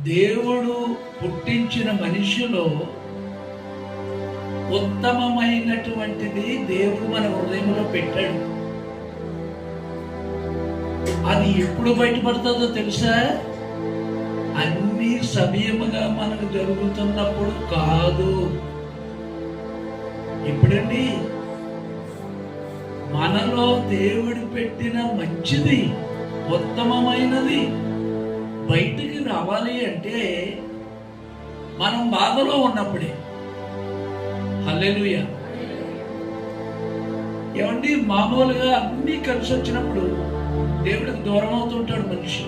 దేవుడు పుట్టించిన మనిషిలో ఉత్తమమైనటువంటిది దేవుడు మన హృదయంలో పెట్టాడు. అది ఎప్పుడు బయటపడుతుందో తెలుసా? అన్ని సమయముగా మనకు జరుగుతున్నప్పుడు కాదు. ఎప్పుడండి? మనలో దేవుడు పెట్టిన మంచిది, ఉత్తమమైనది బయటికి రావాలి అంటే మనం బాధలో ఉన్నప్పుడే. హల్లెలూయా. ఏమండి, మామూలుగా అన్ని కలిసి వచ్చినప్పుడు దేవుడికి దూరం అవుతుంటాడు మనిషి.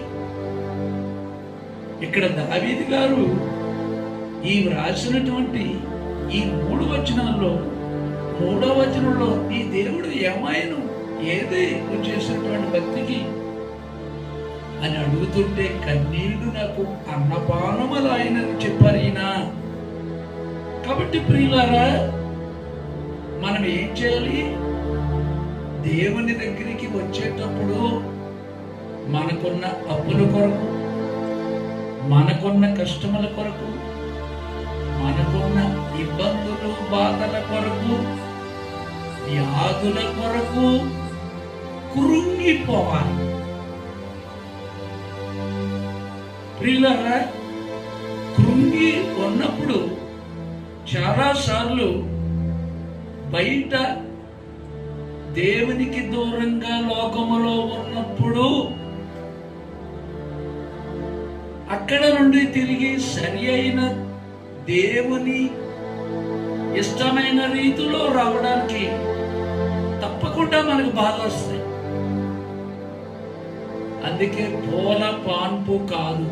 ఇక్కడ దావీదు గారు ఈ రాసినటువంటి ఈ 3 వచనాల్లో 3వ వచనంలో ఈ దేవుడు ఏమాయను, ఏది నువ్వు చేసినటువంటి భక్తికి అని అడుగుతుంటే కన్నీళ్లు నాకు అన్నపానములాయనని చెప్పారు ఈయన. కాబట్టి ప్రియులారా, మనం ఏం చేయాలి? దేవుని దగ్గరికి వచ్చేటప్పుడు మనకున్న అప్పుల కొరకు, మనకున్న కష్టముల కొరకు, మనకున్న ఇబ్బందులు బాధల కొరకు, వ్యాధుల కొరకు కృంగిపోవాలి. ప్రియులారా, కృంగి ఉన్నప్పుడు చాలాసార్లు బయట దేవునికి దూరంగా లోకములో ఉన్నప్పుడు అక్కడ నుండి తిరిగి సరి అయిన దేవుని ఇష్టమైన రీతిలో రావడానికి తప్పకుండా మనకు బాధ వస్తాయి. అందుకే పూల పాన్పు కాదు,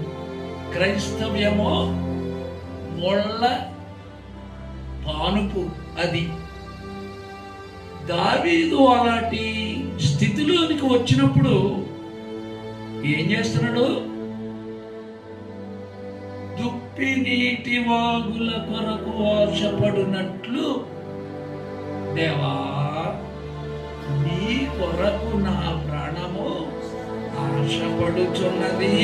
క్రైస్తవ్యమో ముళ్ళ పానుపు. అది దావీదు అలాంటి స్థితిలోనికి వచ్చినప్పుడు ఏం చేస్తున్నాడు? దుప్పి నీటి వాగుల కొరకు ఆశపడినట్లు, దేవా నీ కొరకు నా ప్రాణము ఆశపడుచున్నది.